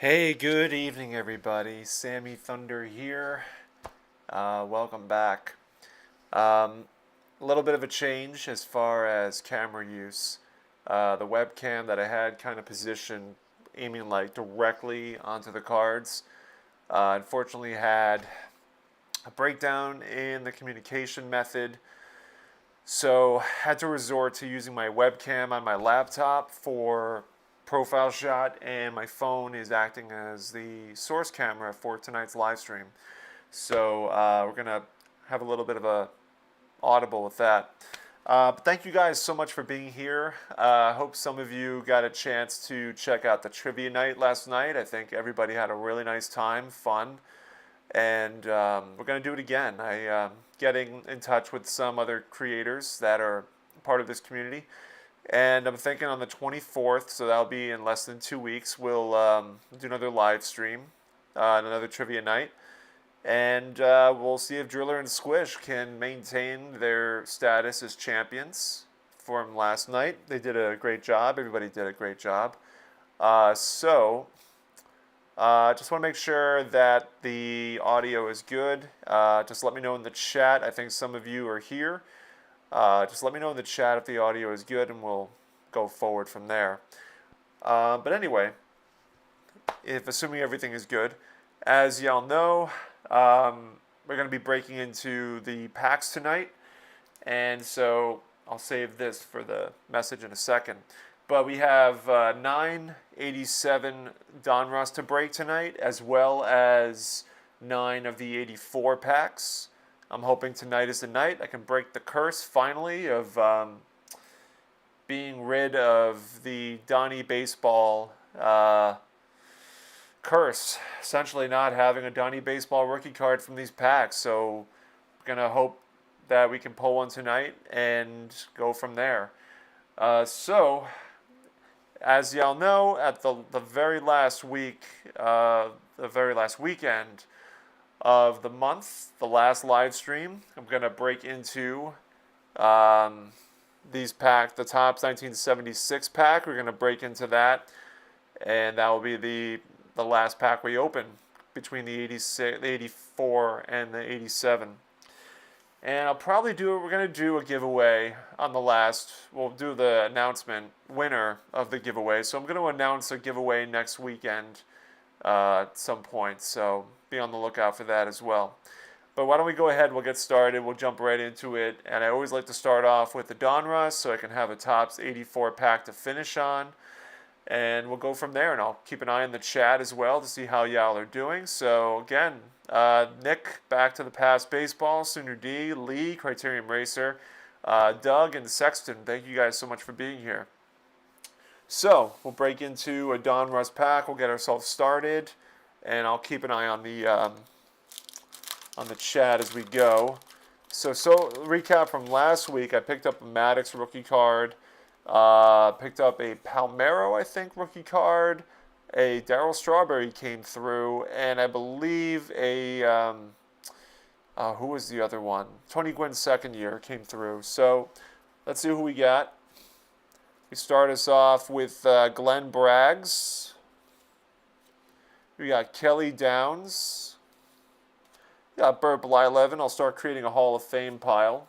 Hey, good evening, everybody. Sammy Thunder here. Welcome back. Um, a little bit of a change as far as camera use. The webcam that I had kind of positioned, aiming like directly onto the cards, unfortunately had a breakdown in the communication method. So had to resort to using my webcam on my laptop for profile shot, and my phone is acting as the source camera for tonight's live stream. So we're gonna have a little bit of a audible with that. But thank you guys so much for being here. I hope some of you got a chance to check out the trivia night last night. I think everybody had a really nice time, fun, and we're going to do it again. I getting in touch with some other creators that are part of this community, and I'm thinking on the 24th, so that'll be in less than 2 weeks. We'll do another live stream, another trivia night, and we'll see if Driller and Squish can maintain their status as champions from last night. They did a great job. Everybody did a great job. Just want to make sure that the audio is good. Just let me know in the chat. I think some of you are here. Just let me know in the chat if the audio is good, and we'll go forward from there. But anyway, if assuming everything is good, as y'all know, we're going to be breaking into the packs tonight, and so I'll save this for the message in a second. But we have 987 Donruss to break tonight, as well as 9 of the 84 packs. I'm hoping tonight is the night I can break the curse finally of being rid of the Donnie Baseball curse. Essentially not having a Donnie Baseball rookie card from these packs. So I'm going to hope that we can pull one tonight and go from there. As y'all know, at the very last week, the very last weekend of the month, the last live stream, I'm going to break into these packs, the Topps 1976 pack. We're going to break into that, and that will be the last pack we open between the 86, the 84 and the 87. And I'll probably we're going to do a giveaway on the last, we'll do the announcement winner of the giveaway. So I'm going to announce a giveaway next weekend at some point. So be on the lookout for that as well. But why don't we go ahead, we'll get started, we'll jump right into it. And I always like to start off with the Donruss so I can have a Topps 84 pack to finish on. And we'll go from there, and I'll keep an eye on the chat as well to see how y'all are doing. So again, Nick, Back to the Past Baseball, Sooner D, Lee, Criterion Racer, Doug, and Sexton, thank you guys so much for being here. So we'll break into a Donruss pack. We'll get ourselves started, and I'll keep an eye on the chat as we go. So recap from last week, I picked up a Maddox rookie card. Picked up a Palmeiro, I think, rookie card. A Darryl Strawberry came through, and I believe a who was the other one? Tony Gwynn's second year came through. So let's see who we got. We start us off with Glenn Braggs. We got Kelly Downs. We got Burt Blyleven. I'll start creating a Hall of Fame pile.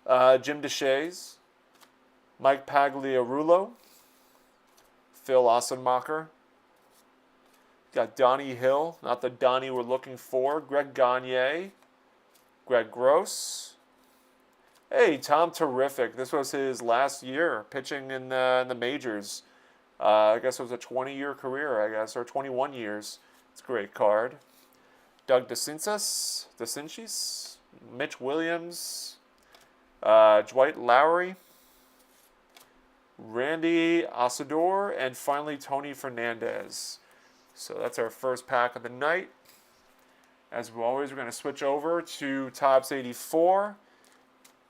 Jim DeShays. Mike Pagliarulo, Phil Ossenmacher. Got Donnie Hill, not the Donnie we're looking for. Greg Gagne, Greg Gross. Hey, Tom Terrific. This was his last year pitching in the majors. I guess it was a 20-year career, or 21 years. It's a great card. Doug DeCinces, Mitch Williams, Dwight Lowry, Randy Asador, and finally Tony Fernandez. So that's our first pack of the night. As always, we're going to switch over to Topps 84.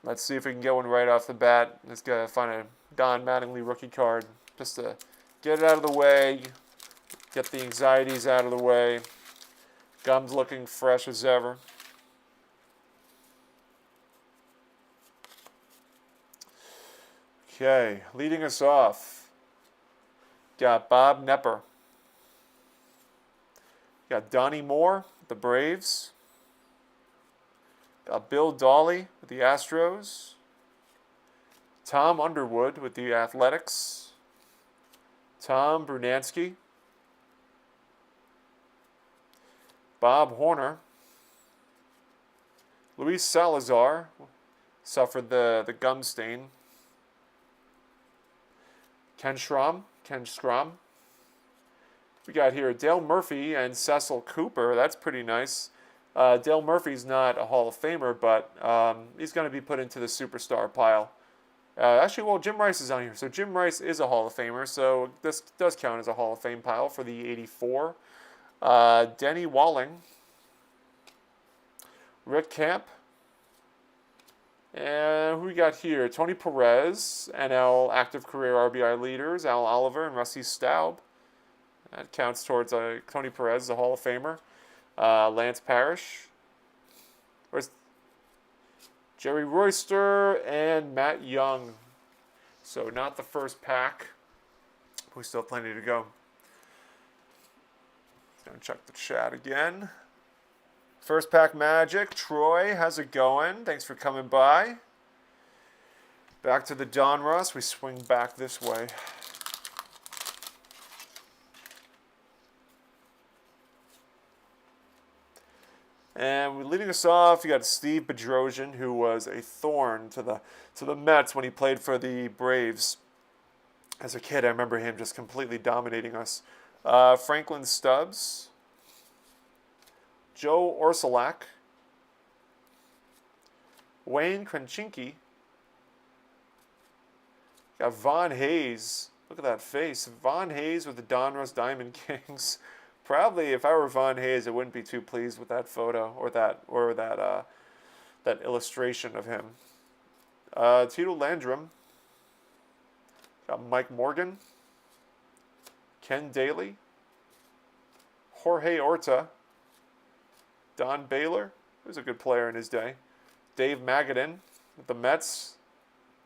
Let's see if we can get one right off the bat. Let's go find a Don Mattingly rookie card just to get it out of the way, get the anxieties out of the way. Gum's looking fresh as ever. Okay, leading us off, got Bob Nepper. Got Donnie Moore, the Braves. Got Bill Dawley with the Astros. Tom Underwood with the Athletics. Tom Brunansky. Bob Horner. Luis Salazar suffered the gum stain. Ken Schramm. We got here Dale Murphy and Cecil Cooper. That's pretty nice. Dale Murphy's not a Hall of Famer, but he's going to be put into the superstar pile. Actually, well, Jim Rice is on here. So Jim Rice is a Hall of Famer, so this does count as a Hall of Fame pile for the 84. Denny Walling. Rick Camp. And who we got here? Tony Perez, NL active career RBI leaders, Al Oliver and Rusty Staub. That counts towards Tony Perez, the Hall of Famer. Lance Parrish. Where's Jerry Royster and Matt Young. So not the first pack. We still have plenty to go. Gonna check the chat again. First pack magic. Troy, how's it going? Thanks for coming by. Back to the Donruss. We swing back this way. And leading us off, you got Steve Bedrosian, who was a thorn to the Mets when he played for the Braves. As a kid, I remember him just completely dominating us. Franklin Stubbs, Joe Orsulak, Wayne Kranchinski, got Von Hayes. Look at that face. Von Hayes with the Donruss Diamond Kings. Probably, if I were Von Hayes, I wouldn't be too pleased with that photo or that illustration of him. Tito Landrum. Got Mike Morgan. Ken Daly. Jorge Orta. Don Baylor, who was a good player in his day. Dave Magadan with the Mets.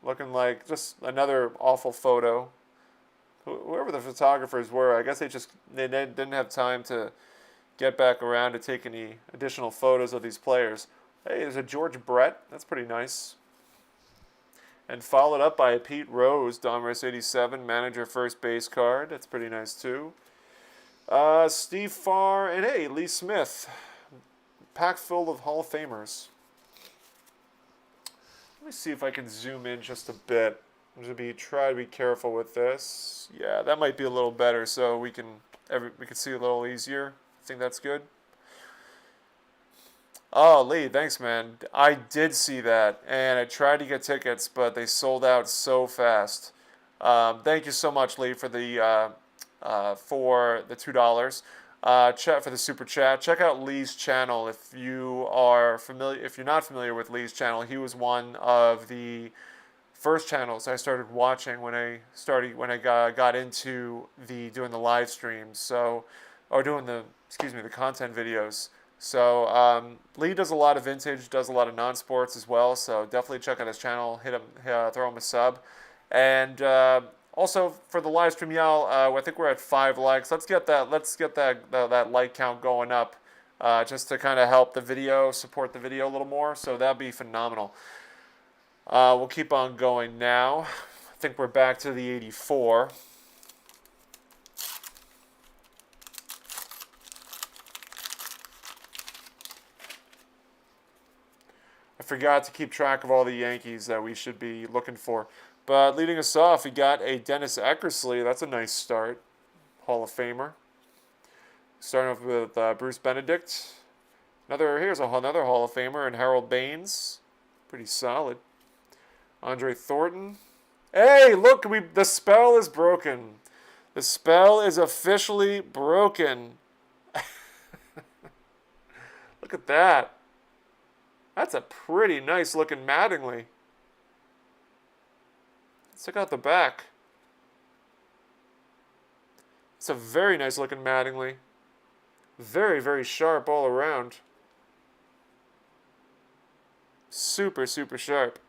Looking like just another awful photo. Whoever the photographers were, I guess they didn't have time to get back around to take any additional photos of these players. Hey, there's a George Brett. That's pretty nice. And followed up by a Pete Rose, Donruss 87, manager first base card. That's pretty nice too. Steve Farr, and hey, Lee Smith. Pack full of Hall of Famers. Let me see if I can zoom in just a bit. I'm going to try to be careful with this. Yeah, that might be a little better, so we can see a little easier. I think that's good. Oh, Lee, thanks, man. I did see that, and I tried to get tickets, but they sold out so fast. Thank you so much, Lee, for the $2. Chat for the super chat. Check out Lee's channel if you are familiar. If you're not familiar with Lee's channel, he was one of the first channels I started watching when I got into doing the live streams. Or doing the content videos. So Lee does a lot of vintage, does a lot of non-sports as well. So definitely check out his channel. Throw him a sub, and also for the live stream, y'all. I think we're at 5 likes. Let's get that like count going up, just to kind of help the video, support the video a little more. So that'd be phenomenal. We'll keep on going now. I think we're back to the 84. I forgot to keep track of all the Yankees that we should be looking for. But leading us off, we got a Dennis Eckersley. That's a nice start. Hall of Famer. Starting off with Bruce Benedict. Here's another Hall of Famer, and Harold Baines. Pretty solid. Andre Thornton. Hey, look, the spell is broken. The spell is officially broken. Look at that. That's a pretty nice looking Mattingly. Let's check out the back. It's a very nice looking Mattingly. Very, very sharp all around. Super, super sharp.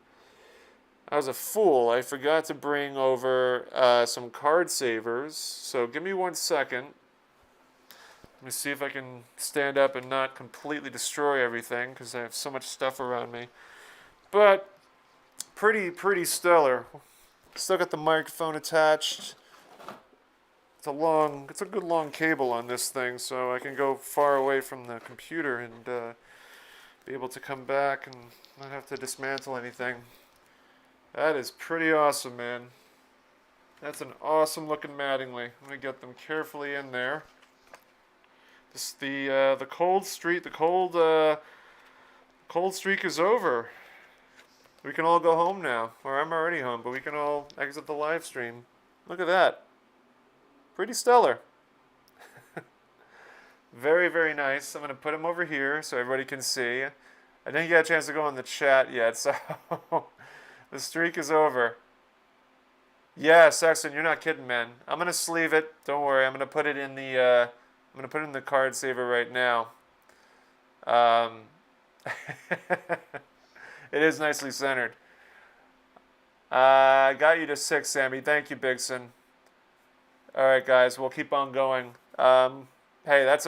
I was a fool. I forgot to bring over some card savers. So give me 1 second. Let me see if I can stand up and not completely destroy everything because I have so much stuff around me. But pretty stellar. Still got the microphone attached. It's a good long cable on this thing, so I can go far away from the computer and be able to come back and not have to dismantle anything. That is pretty awesome, man. That's an awesome looking Mattingly. I'm gonna get them carefully in there. This the cold streak is over. We can all go home now, or I'm already home, but we can all exit the live stream. Look at that. Pretty stellar. Very nice. I'm going to put them over here so everybody can see. I didn't get a chance to go in the chat yet, so the streak is over. Yeah, Sexton, you're not kidding, man. I'm going to sleeve it. Don't worry. I'm going to put it in the card saver right now. It is nicely centered. I got you to 6, Sammy. Thank you, Bigson. All right, guys, we'll keep on going. Hey, that's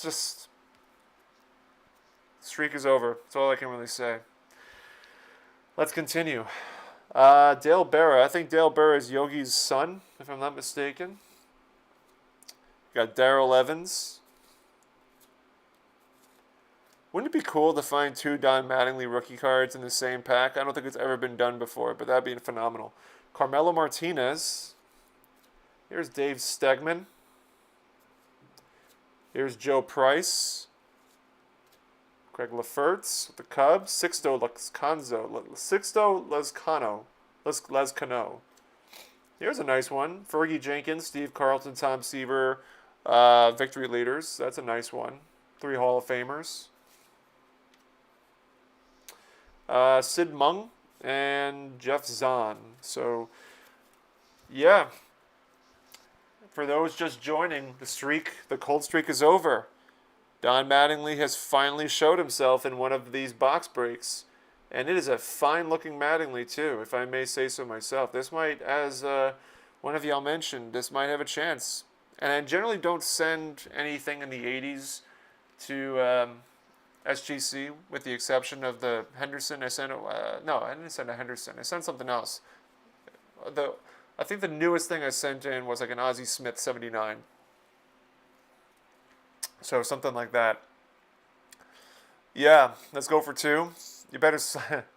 just, streak is over. That's all I can really say. Let's continue. Dale Berra. I think Dale Berra is Yogi's son, if I'm not mistaken. Got Darrell Evans. Wouldn't it be cool to find 2 Don Mattingly rookie cards in the same pack? I don't think it's ever been done before, but that'd be phenomenal. Carmelo Martinez. Here's Dave Stegman. Here's Joe Price. Greg Lefertz with the Cubs. Sixto Lezcano. Here's a nice one. Fergie Jenkins, Steve Carlton, Tom Seaver, victory leaders. That's a nice one. 3 Hall of Famers. Sid Mung and Jeff Zahn. So, yeah. For those just joining, the cold streak is over. Don Mattingly has finally showed himself in one of these box breaks. And it is a fine-looking Mattingly, too, if I may say so myself. This might, as one of y'all mentioned, this might have a chance. And I generally don't send anything in the 80s to SGC, with the exception of the Henderson. I sent no, I didn't send a Henderson. I sent something else. I think the newest thing I sent in was like an Ozzie Smith 79. So something like that. Yeah, let's go for 2. You better,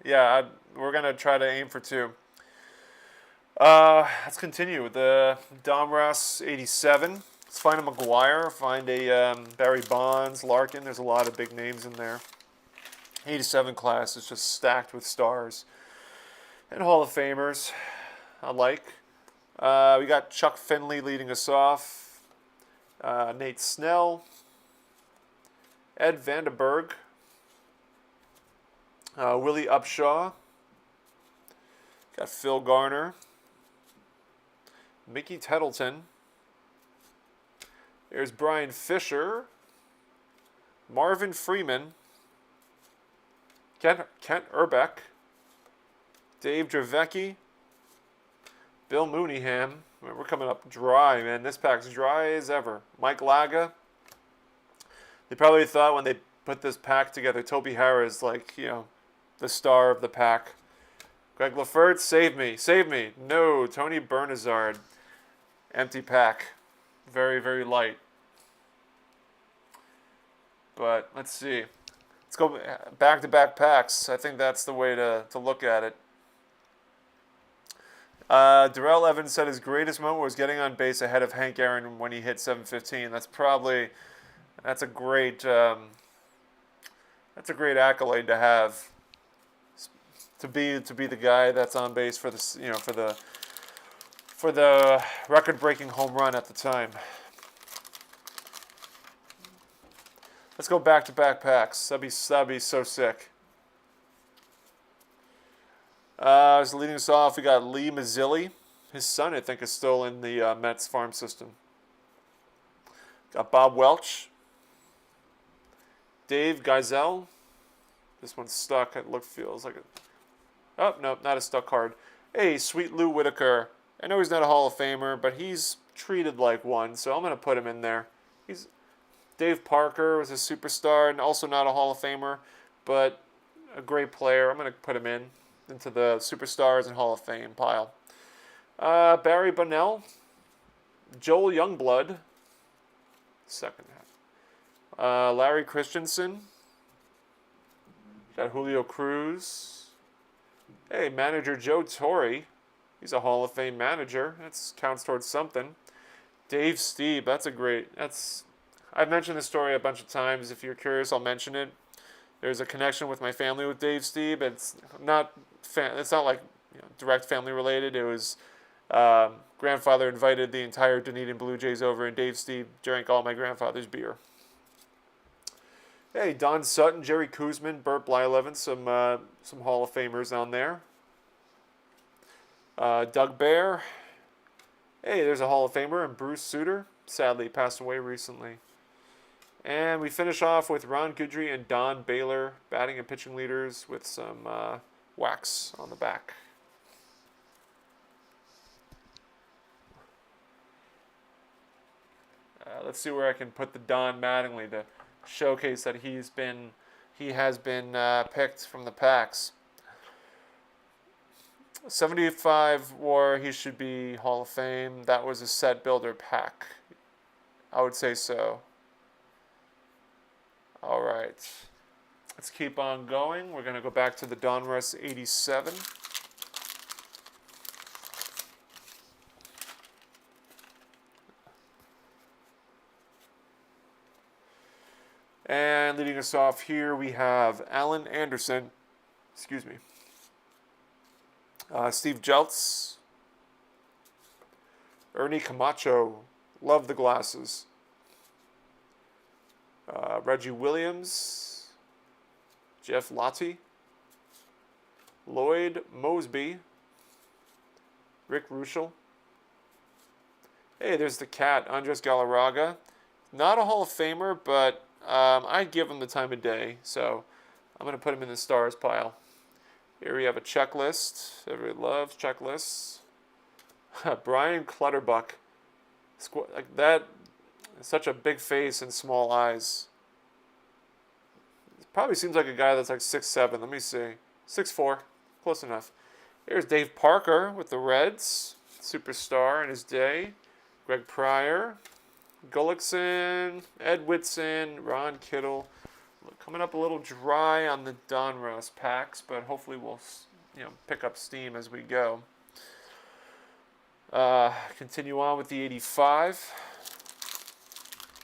yeah, we're going to try to aim for 2. Let's continue with the Donruss 87. Let's find a McGuire, find a Barry Bonds, Larkin. There's a lot of big names in there. 87 class is just stacked with stars. And Hall of Famers, I like. We got Chuck Finley leading us off. Nate Snell. Ed Vandenberg. Willie Upshaw. Got Phil Garner. Mickey Tettleton. There's Brian Fisher. Marvin Freeman. Kent Urbeck. Dave Dravecki. Bill Mooneyham. We're coming up dry, man. This pack's dry as ever. Mike Laga. They probably thought when they put this pack together, Toby Harris, like, the star of the pack. Greg Lefertz, save me. No, Tony Bernazard. Empty pack. Very light. But let's see. Let's go back-to-back packs. I think that's the way to look at it. Darrell Evans said his greatest moment was getting on base ahead of Hank Aaron when he hit 715. That's a great accolade to have. To be the guy that's on base for the for the record-breaking home run at the time. Let's go back-to-back packs. That'd be so sick. As leading us off, we got Lee Mazzilli. His son, I think, is still in the Mets farm system. Got Bob Welch. Dave Geisel. This one's stuck. It feels like it. Oh, no, not a stuck card. Hey, Sweet Lou Whitaker. I know he's not a Hall of Famer, but he's treated like one, so I'm going to put him in there. Dave Parker was a superstar and also not a Hall of Famer, but a great player. I'm going to put him into the superstars and Hall of Fame pile. Barry Bonnell, Joel Youngblood, second half. Larry Christensen, got Julio Cruz. Hey, manager Joe Torre. He's a Hall of Fame manager. That counts towards something. Dave Stieb. I've mentioned this story a bunch of times. If you're curious, I'll mention it. There's a connection with my family with Dave Stieb. It's not like direct family related. It was grandfather invited the entire Dunedin Blue Jays over, and Dave Stieb drank all my grandfather's beer. Hey, Don Sutton, Jerry Koosman, Burt Blyleven, some Hall of Famers on there. Doug Bear. Hey, there's a Hall of Famer, and Bruce Sutter. Sadly, passed away recently. And we finish off with Ron Guidry and Don Baylor, batting and pitching leaders, with some wax on the back. Let's see where I can put the Don Mattingly to showcase that he has been picked from the packs. 75 WAR, he should be Hall of Fame. That was a set builder pack. I would say so. All right. Let's keep on going. We're going to go back to the Donruss 87. And leading us off here, we have Alan Anderson. Excuse me. Steve Jeltz. Ernie Camacho. Love the glasses. Reggie Williams. Jeff Lottie. Lloyd Mosby. Rick Ruschel. Hey, there's the cat, Andres Galarraga. Not a Hall of Famer, but I'd give him the time of day, so I'm going to put him in the stars pile. Here we have a checklist. Everybody loves checklists. Brian Clutterbuck. Like that, such a big face and small eyes. Probably seems like a guy that's like 6'7". Let me see. 6'4". Close enough. Here's Dave Parker with the Reds. Superstar in his day. Greg Pryor. Gullickson. Ed Whitson. Ron Kittle. Coming up a little dry on the Donruss packs, but hopefully we'll pick up steam as we go. Continue on with the 85.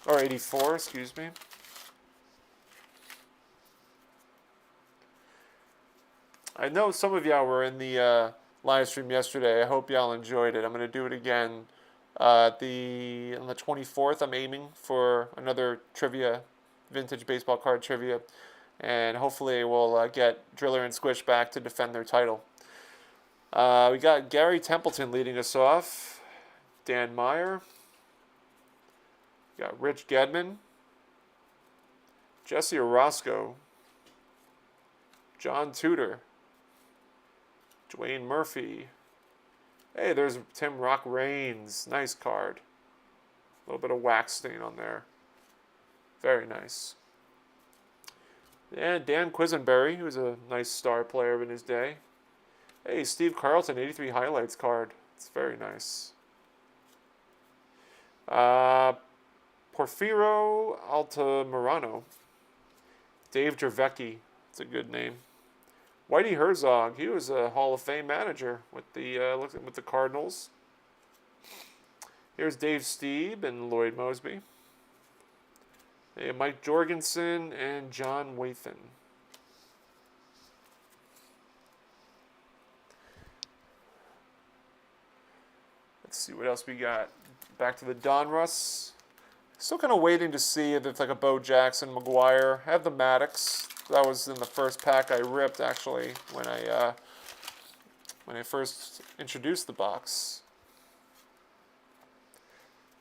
Or 84, excuse me. I know some of y'all were in the live stream yesterday. I hope y'all enjoyed it. I'm going to do it again on the 24th. I'm aiming for another trivia, vintage baseball card trivia, and hopefully we'll get Driller and Squish back to defend their title. We got Gary Templeton leading us off. Dan Meyer. We got Rich Gedman. Jesse Orozco. John Tudor. Dwayne Murphy. Hey, there's Tim Rock Raines. Nice card. A little bit of wax stain on there. Very nice. And Dan Quisenberry, who was a nice star player in his day. Hey, Steve Carlton, 83 highlights card. It's very nice. Porfirio Altamirano. Dave Dravecki. It's a good name. Whitey Herzog. He was a Hall of Fame manager with the Cardinals. Here's Dave Stieb and Lloyd Mosby. Hey, Mike Jorgensen and John Wathan. Let's see what else we got. Back to the Donruss. Still kind of waiting to see if it's like a Bo Jackson, McGuire. I have the Maddox. That was in the first pack I ripped, actually, when I first introduced the box.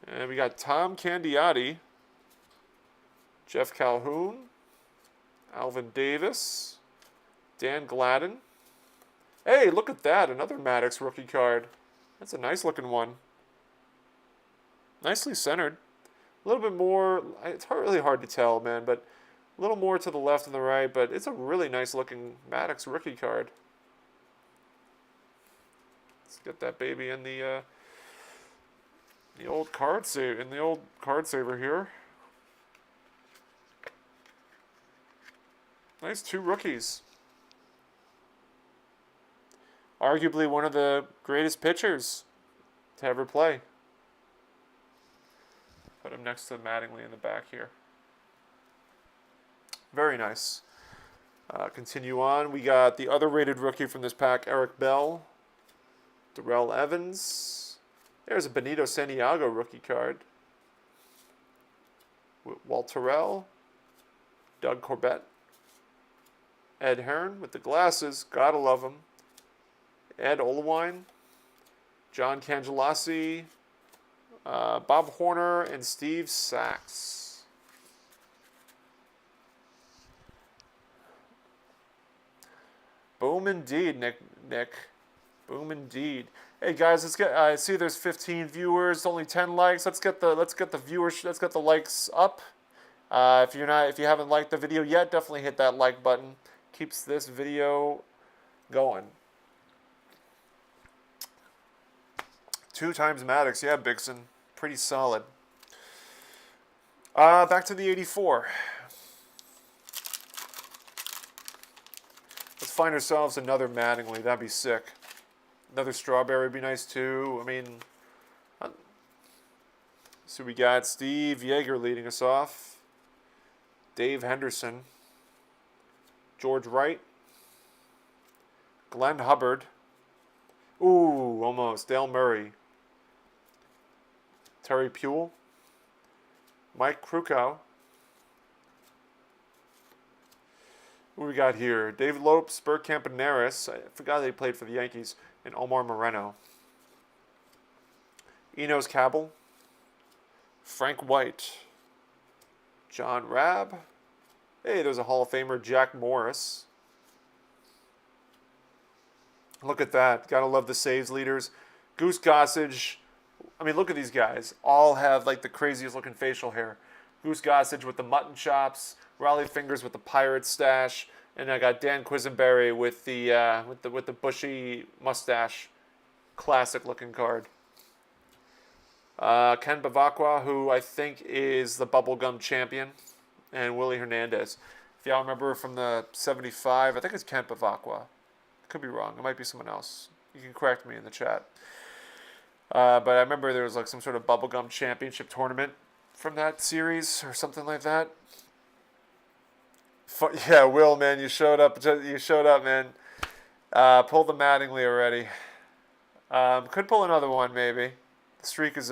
And we got Tom Candiotti, Jeff Calhoun, Alvin Davis, Dan Gladden. Hey, look at that, another Maddox rookie card. That's a nice looking one. Nicely centered. A little bit more, it's really hard to tell, man, but a little more to the left and the right, but it's a really nice looking Maddox rookie card. Let's get that baby in the old card saver here. Nice 2 rookies. Arguably one of the greatest pitchers to ever play. Put him next to Mattingly in the back here. Very nice. Continue on. We got the other rated rookie from this pack, Eric Bell. Darrell Evans. There's a Benito Santiago rookie card. Walt Terrell. Doug Corbett. Ed Hearn with the glasses. Gotta love him. Ed Olewine. John Cangelasi. Bob Horner and Steve Sachs. Boom indeed, Nick. Boom indeed. Hey guys, let's get. I see there's 15 viewers, only 10 likes. Let's get the viewers. Let's get the likes up. If you haven't liked the video yet, definitely hit that like button. Keeps this video going. 2 times Maddox, yeah, Bixen. Pretty solid. Back to the 84. Let's find ourselves another Mattingly. That'd be sick. Another Strawberry would be nice too. I mean, so we got Steve Yeager leading us off. Dave Henderson. George Wright. Glenn Hubbard. Ooh, almost. Dale Murray. Terry Puel. Mike Krukow. What we got here? David Lopes, Bert Campaneris. I forgot they played for the Yankees. And Omar Moreno. Enos Cabell. Frank White. John Rabb. Hey, there's a Hall of Famer, Jack Morris. Look at that. Gotta love the saves leaders. Goose Gossage. I mean, look at these guys. All have like the craziest looking facial hair. Goose Gossage with the mutton chops. Raleigh Fingers with the pirate stash. And I got Dan Quisenberry with the bushy mustache. Classic looking card. Ken Bavacqua, who I think is the bubblegum champion. And Willie Hernandez. If y'all remember from the 75, I think it's Ken Bavacqua. Could be wrong. It might be someone else. You can correct me in the chat. But I remember there was like some sort of bubblegum championship tournament from that series or something like that. Yeah, Will, man, you showed up. You showed up, man. Pull the Mattingly already. Could pull another one maybe. The streak is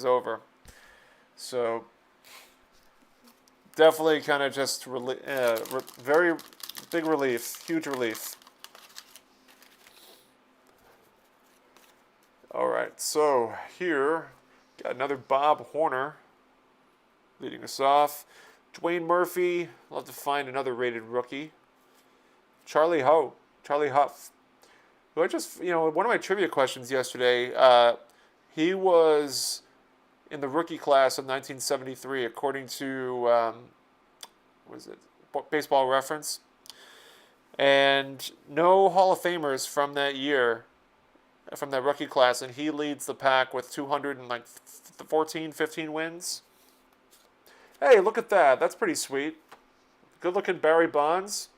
over. So definitely kind of just very big relief, huge relief. All right, so here got another Bob Horner leading us off. Dwayne Murphy, love to find another rated rookie. Charlie Huff, who I just, one of my trivia questions yesterday, he was in the rookie class of 1973, according to, Baseball Reference. And no Hall of Famers from that year, from that rookie class, and he leads the pack with 214, 15 wins. Hey, look at that. That's pretty sweet. Good-looking Barry Bonds.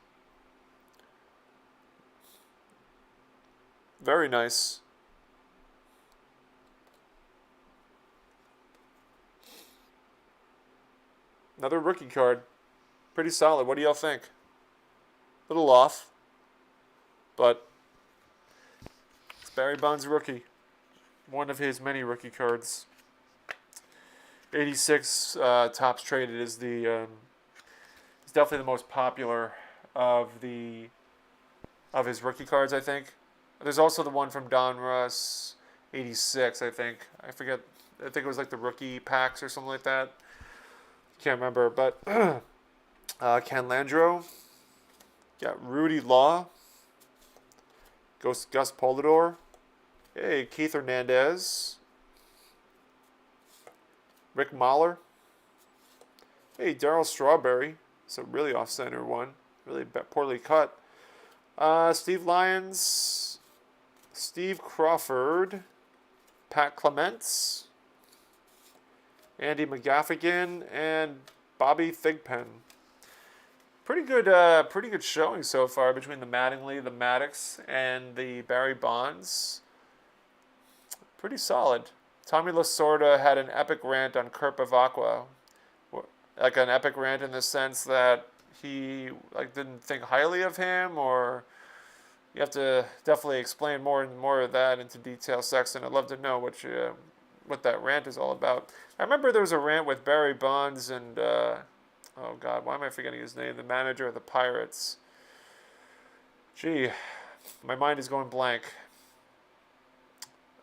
Very nice. Another rookie card. Pretty solid. What do y'all think? A little off, but it's Barry Bonds rookie. One of his many rookie cards. 86 Topps Traded is is definitely the most popular of his rookie cards, I think. There's also the one from Donruss, 86, I think. I forget. I think it was like the rookie packs or something like that. Can't remember, but Ken Landreau. Got Rudy Law. Gus Polidor. Hey, Keith Hernandez. Rick Mahler. Hey, Darryl Strawberry. It's a really off-center one. Really poorly cut. Steve Lyons. Steve Crawford. Pat Clements. Andy McGaffigan. And Bobby Thigpen. Pretty good showing so far between the Mattingly, the Maddox, and the Barry Bonds. Pretty solid. Tommy Lasorda had an epic rant on Kurt Bavacqua. Like an epic rant in the sense that he didn't think highly of him, or you have to definitely explain more and more of that into detail, Sexton. I'd love to know what that rant is all about. I remember there was a rant with Barry Bonds and oh God, why am I forgetting his name? The manager of the Pirates. Gee, my mind is going blank.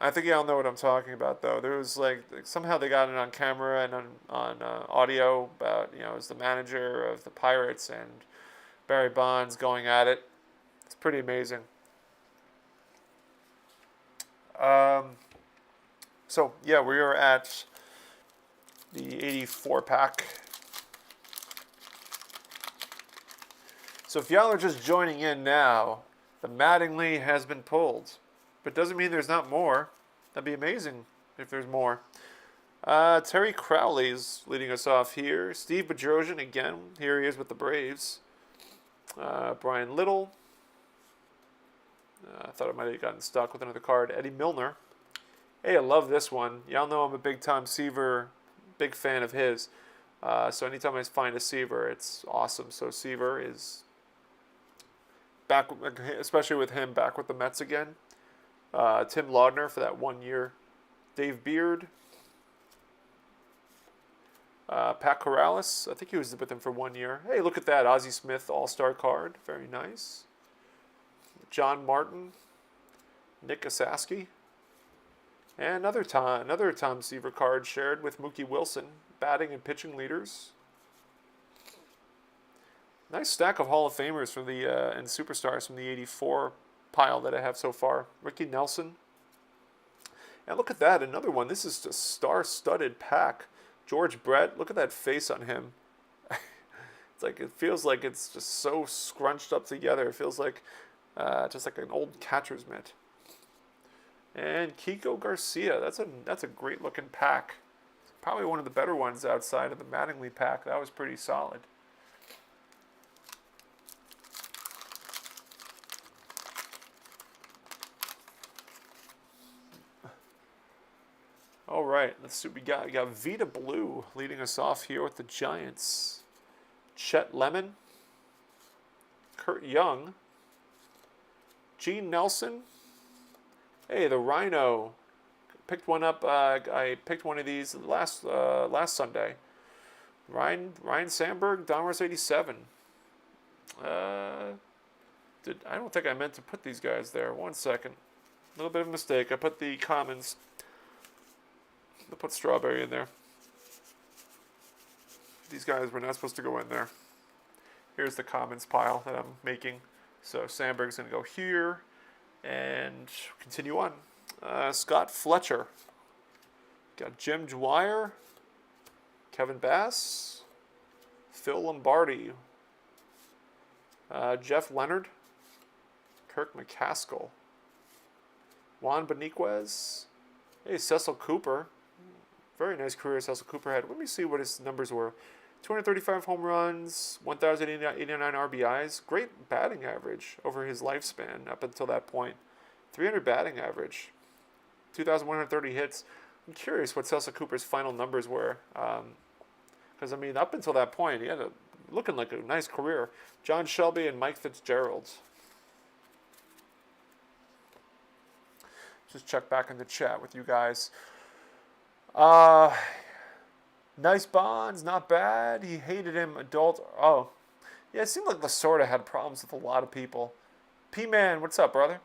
I think y'all know what I'm talking about, though. There was somehow they got it on camera and on audio about, it was the manager of the Pirates and Barry Bonds going at it. It's pretty amazing. So yeah, we are at the 84 pack. So if y'all are just joining in now, the Mattingly has been pulled. But doesn't mean there's not more. That'd be amazing if there's more. Terry Crowley's leading us off here. Steve Bedrosian again. Here he is with the Braves. Brian Little. I thought I might have gotten stuck with another card. Eddie Milner. Hey, I love this one. Y'all know I'm a big Tom Seaver, big fan of his. So anytime I find a Seaver, it's awesome. So Seaver is back, especially with him back with the Mets again. Tim Laudner for that 1 year. Dave Beard. Pat Corrales. I think he was with him for 1 year. Hey, look at that. Ozzie Smith All-Star card. Very nice. John Martin. Nick Asaski. And another Tom Seaver card shared with Mookie Wilson. Batting and pitching leaders. Nice stack of Hall of Famers from and superstars from the 84 pile that I have so far. Ricky Nelson. And look at that, another one. This is a star-studded pack. George Brett, look at that face on him. It feels like it's just so scrunched up together. It feels like just like an old catcher's mitt. And Kiko Garcia, that's a great looking pack. Probably one of the better ones outside of the Mattingly pack. That was pretty solid. All right, let's see what we got. We got Vita Blue leading us off here with the Giants. Chet Lemon. Kurt Young. Gene Nelson. Hey, the Rhino. Picked one up. I picked one of these last Sunday. Ryan Sandberg, Donruss 87. I don't think I meant to put these guys there. 1 second. A little bit of a mistake. I put the commons. I'll put Strawberry in there. These guys were not supposed to go in there. Here's the commons pile that I'm making. So Sandberg's going to go here. And continue on. Scott Fletcher. Got Jim Dwyer. Kevin Bass. Phil Lombardi. Jeff Leonard. Kirk McCaskill. Juan Beniquez. Hey, Cecil Cooper. Very nice career Cecil Cooper had. Let me see what his numbers were. 235 home runs, 1,089 RBIs. Great batting average over his lifespan up until that point. 300 batting average. 2,130 hits. I'm curious what Cecil Cooper's final numbers were. Because, up until that point, he had looking like a nice career. John Shelby and Mike Fitzgerald. Just check back in the chat with you guys. Nice Bonds, not bad. He hated him adult. Oh, yeah, it seemed like Lasorda had problems with a lot of people. P-Man, what's up, brother?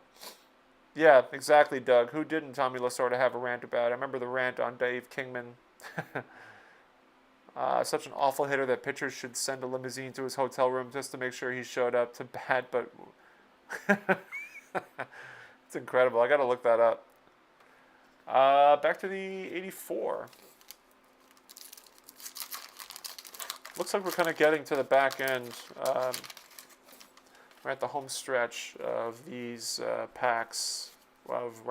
Yeah, exactly, Doug. Who didn't Tommy Lasorda have a rant about? I remember the rant on Dave Kingman. Such an awful hitter that pitchers should send a limousine to his hotel room just to make sure he showed up to bat, but it's incredible. I got to look that up. Back to the 84. looks like we're kind of getting to the back end. We're at the home stretch of these packs of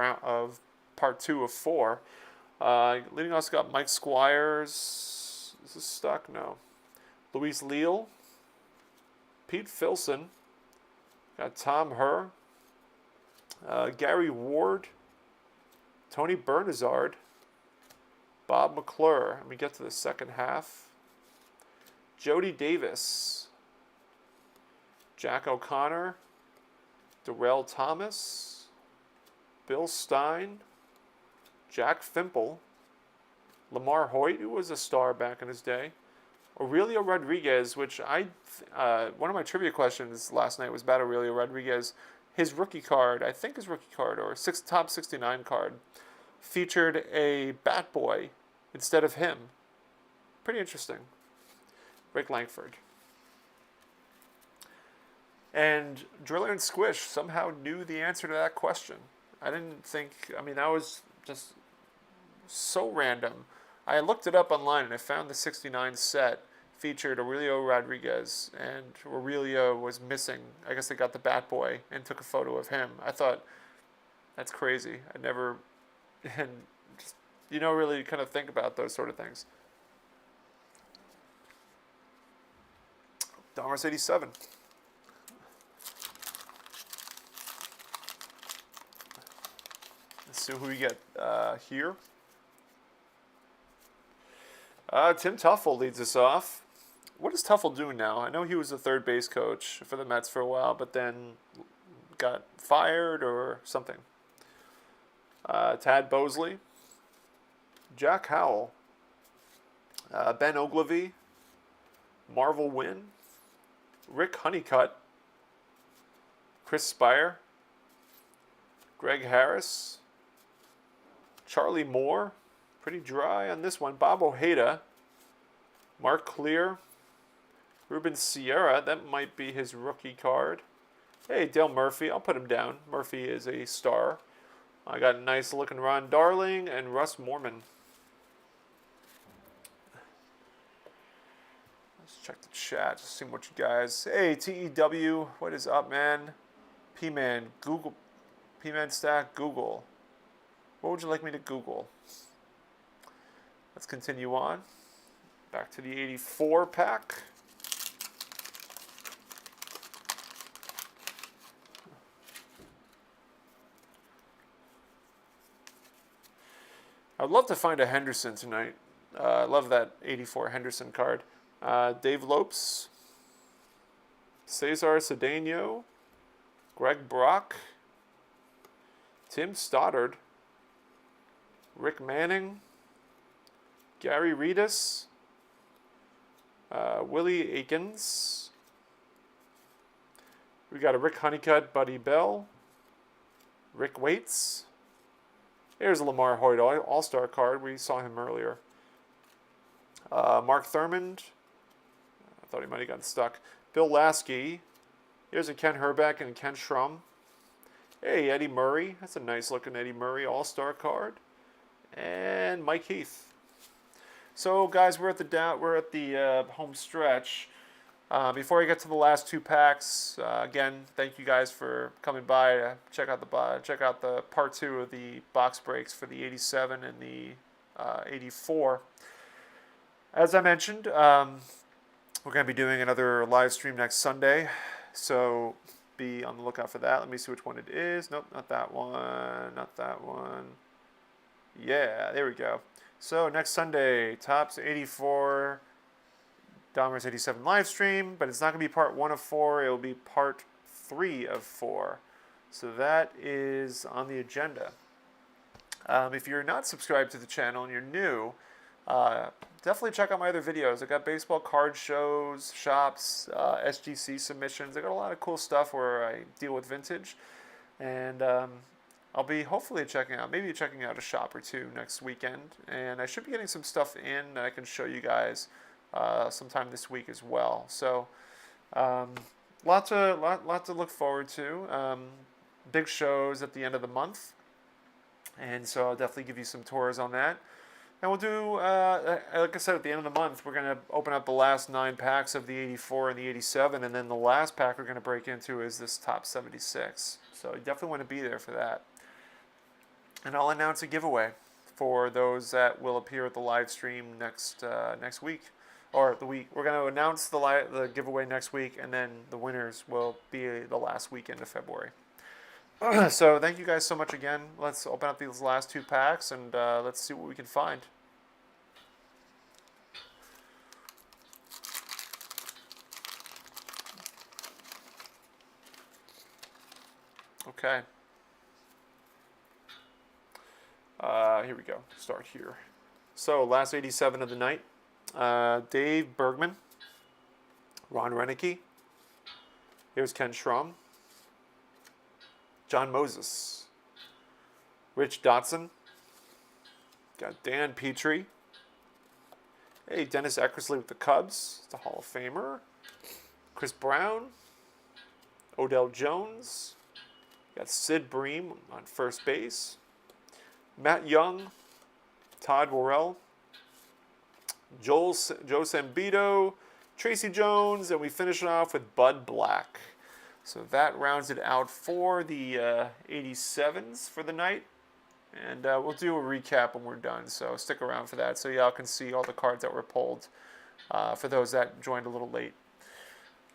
part 2 of 4. Leading us got Mike Squires. Is this stuck? No. Luis Leal. Pete Filson. Got Tom Herr. Gary Ward. Tony Bernazard. Bob McClure. And we get to the second half. Jody Davis. Jack O'Connor. Darrell Thomas. Bill Stein. Jack Fimple. Lamar Hoyt, who was a star back in his day. Aurelio Rodriguez, which one of my trivia questions last night was about Aurelio Rodriguez. His rookie card, I think his rookie card, or top 69 card, featured a Bat Boy instead of him. Pretty interesting. Rick Langford. And Driller and Squish somehow knew the answer to that question. I didn't think, that was just so random. I looked it up online and I found the 69 set featured Aurelio Rodriguez, and Aurelio was missing. I guess they got the Bat Boy and took a photo of him. I thought, that's crazy. I never, and just, really kind of think about those sort of things. Donruss 87. Let's see who we get here. Tim Tuffle leads us off. What is Tuffle doing now? I know he was the third base coach for the Mets for a while, but then got fired or something. Tad Bosley. Jack Howell. Ben Ogilvy. Marvel Wynn. Rick Honeycutt. Chris Spire. Greg Harris. Charlie Moore. Pretty dry on this one. Bob Ojeda. Mark Clear. Ruben Sierra. That might be his rookie card. Hey, Dale Murphy. I'll put him down. Murphy is a star. I got a nice looking Ron Darling and Russ Morman. Let's check the chat. Just see what you guys. Hey, TEW. What is up, man? P-Man. Google. P-Man Stack. Google. What would you like me to Google? Let's continue on. Back to the 84 pack. I'd love to find a Henderson tonight. I love that 84 Henderson card. Dave Lopes. Cesar Cedeno. Greg Brock. Tim Stoddard. Rick Manning. Gary Reedus. Willie Aikens. We got a Rick Honeycutt, Buddy Bell. Rick Waits. Here's a Lamar Hoyt All-Star card. We saw him earlier. Mark Thurmond. I thought he might have gotten stuck. Bill Lasky. Here's a Ken Herbeck and Ken Schrum. Hey, Eddie Murray. That's a nice looking Eddie Murray All-Star card. And Mike Heath. So, guys, we're at the home stretch. Before I get to the last two packs, again, thank you guys for coming by to check out the part 2 of the box breaks for the 87 and the 84. As I mentioned, we're going to be doing another live stream next Sunday, so be on the lookout for that. Let me see which one it is. Nope, not that one. Not that one. Yeah, there we go. So next Sunday, Topps 84, Donruss 87 live stream, but it's not going to be part 1 of 4. It will be part 3 of 4. So that is on the agenda. If you're not subscribed to the channel and you're new, definitely check out my other videos. I got baseball card shows, shops, SGC submissions. I got a lot of cool stuff where I deal with vintage, and I'll be hopefully checking out a shop or two next weekend, and I should be getting some stuff in that I can show you guys sometime this week as well. So lot to look forward to. Big shows at the end of the month, and so I'll definitely give you some tours on that. And we'll do, like I said, at the end of the month, we're going to open up the last 9 packs of the 84 and the 87, and then the last pack we're going to break into is this top 76. So you definitely want to be there for that. And I'll announce a giveaway for those that will appear at the live stream next week, or the week. We're going to announce the giveaway next week, and then the winners will be the last weekend of February. So thank you guys so much again. Let's open up these last 2 packs, and let's see what we can find. Okay. Here we go. Start here. So last 87 of the night. Dave Bergman. Ron Renicky. Here's Ken Schramm. John Moses. Rich Dotson. Got Dan Petrie. Hey, Dennis Eckersley with the Cubs. It's a Hall of Famer. Chris Brown. Odell Jones. Got Sid Bream on first base. Matt Young. Todd Worrell. Joe Sambito. Tracy Jones. And we finish it off with Bud Black. So that rounds it out for the 87s for the night. And we'll do a recap when we're done. So stick around for that so y'all can see all the cards that were pulled for those that joined a little late.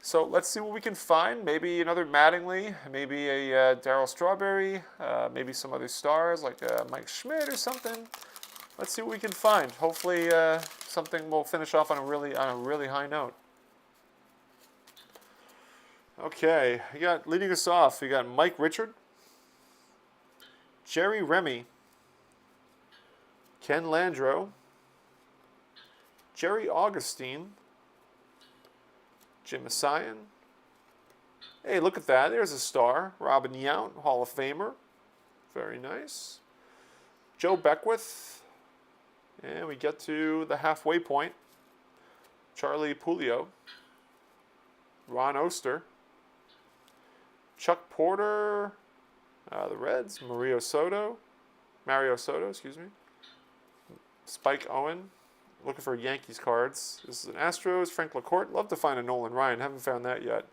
So let's see what we can find. Maybe another Mattingly, maybe a Darryl Strawberry, maybe some other stars like Mike Schmidt or something. Let's see what we can find. Hopefully something will finish off on a really high note. Okay, leading us off, we got Mike Richard, Jerry Remy, Ken Landreau, Jerry Augustine, Jim Messiaen. Hey, look at that. There's a star. Robin Yount, Hall of Famer. Very nice. Joe Beckwith. And we get to the halfway point. Charlie Pulio. Ron Oster. Chuck Porter, the Reds, Mario Soto, excuse me. Spike Owen, looking for Yankees cards. This is an Astros, Frank LaCourte. Love to find a Nolan Ryan, haven't found that yet.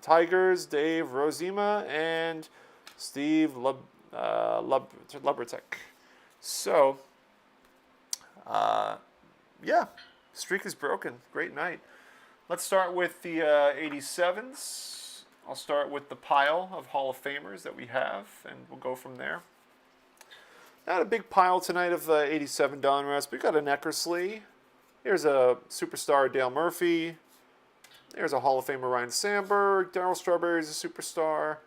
Tigers, Dave Rozema, and Steve Lubertek. So, yeah, streak is broken. Great night. Let's start with the 87s. I'll start with the pile of Hall of Famers that we have, and we'll go from there. Not a big pile tonight of 87 Donruss. We got an Eckersley. Here's a superstar Dale Murphy. There's a Hall of Famer Ryan Sandberg. Darryl Strawberry is a superstar.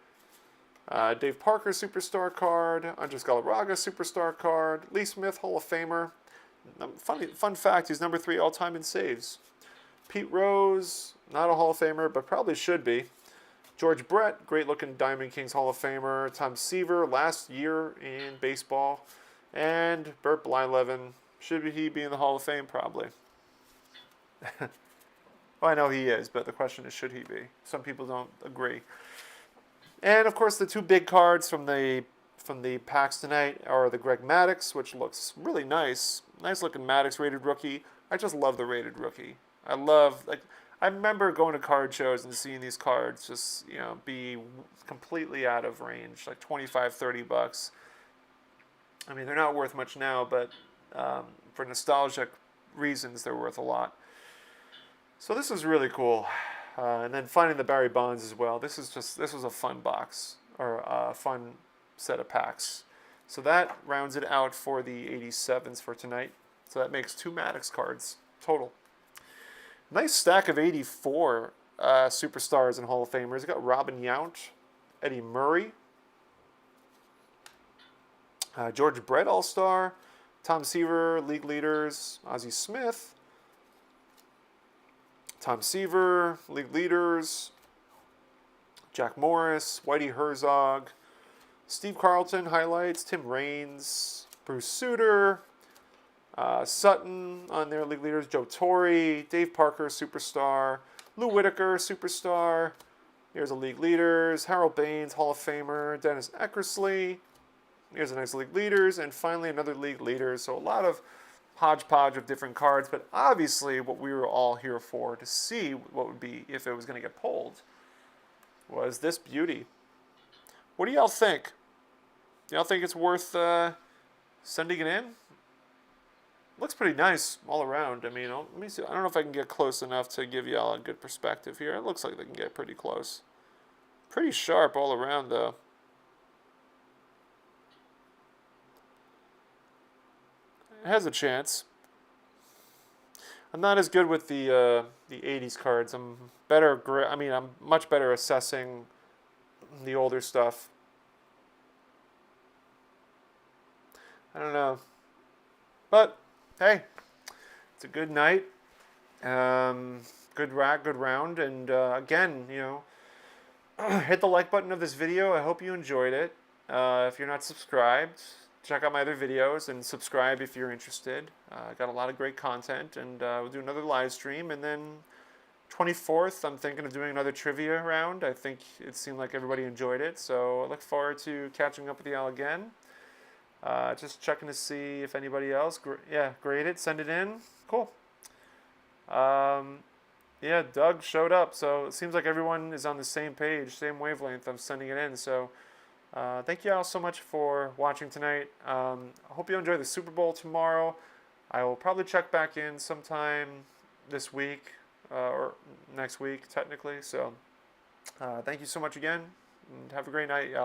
Dave Parker superstar card. Andres Galarraga superstar card. Lee Smith Hall of Famer. Fun fact: he's number 3 all-time in saves. Pete Rose, not a Hall of Famer, but probably should be. George Brett, great-looking Diamond Kings Hall of Famer. Tom Seaver, last year in baseball. And Burt Blyleven, should he be in the Hall of Fame? Probably. Well, I know he is, but the question is, should he be? Some people don't agree. And, of course, the 2 big cards from the packs tonight are the Greg Maddux, which looks really nice. Nice-looking Maddux rated rookie. I just love the rated rookie. I remember going to card shows and seeing these cards just, be completely out of range, like $25, $30. I mean, they're not worth much now, but for nostalgic reasons, they're worth a lot. So this is really cool. And then finding the Barry Bonds as well. This was a fun box, or a fun set of packs. So that rounds it out for the 87s for tonight. So that makes 2 Maddux cards total. Nice stack of 84 superstars and Hall of Famers. We got Robin Yount, Eddie Murray, George Brett All-Star, Tom Seaver, League Leaders, Ozzie Smith, Tom Seaver, League Leaders, Jack Morris, Whitey Herzog, Steve Carlton, Highlights, Tim Raines, Bruce Sutter, Sutton on their League Leaders, Joe Torre, Dave Parker, Superstar, Lou Whitaker, Superstar. Here's a League Leaders, Harold Baines, Hall of Famer, Dennis Eckersley, Here's a nice league leaders, and finally another league leaders. So a lot of hodgepodge of different cards, but obviously what we were all here for to see what would be if it was going to get pulled was this beauty. What do y'all think? Do y'all think it's worth sending it in? Looks pretty nice all around. I mean, let me see. I don't know if I can get close enough to give y'all a good perspective here. It looks like they can get pretty close. Pretty sharp all around, though. It has a chance. I'm not as good with the 80s cards. I'm much better assessing the older stuff. I don't know. But, hey, it's a good night. Good round. And, again, hit the like button of this video. I hope you enjoyed it. If you're not subscribed, check out my other videos and subscribe if you're interested. I got a lot of great content, and we'll do another live stream. And then 24th, I'm thinking of doing another trivia round. I think it seemed like everybody enjoyed it, so I look forward to catching up with y'all again. Just checking to see if anybody else, grade it, send it in. Cool. Yeah, Doug showed up, so it seems like everyone is on the same page, same wavelength. I'm sending it in, so thank you all so much for watching tonight. I hope you enjoy the Super Bowl tomorrow. I will probably check back in sometime this week, or next week, technically. So thank you so much again, and have a great night, y'all.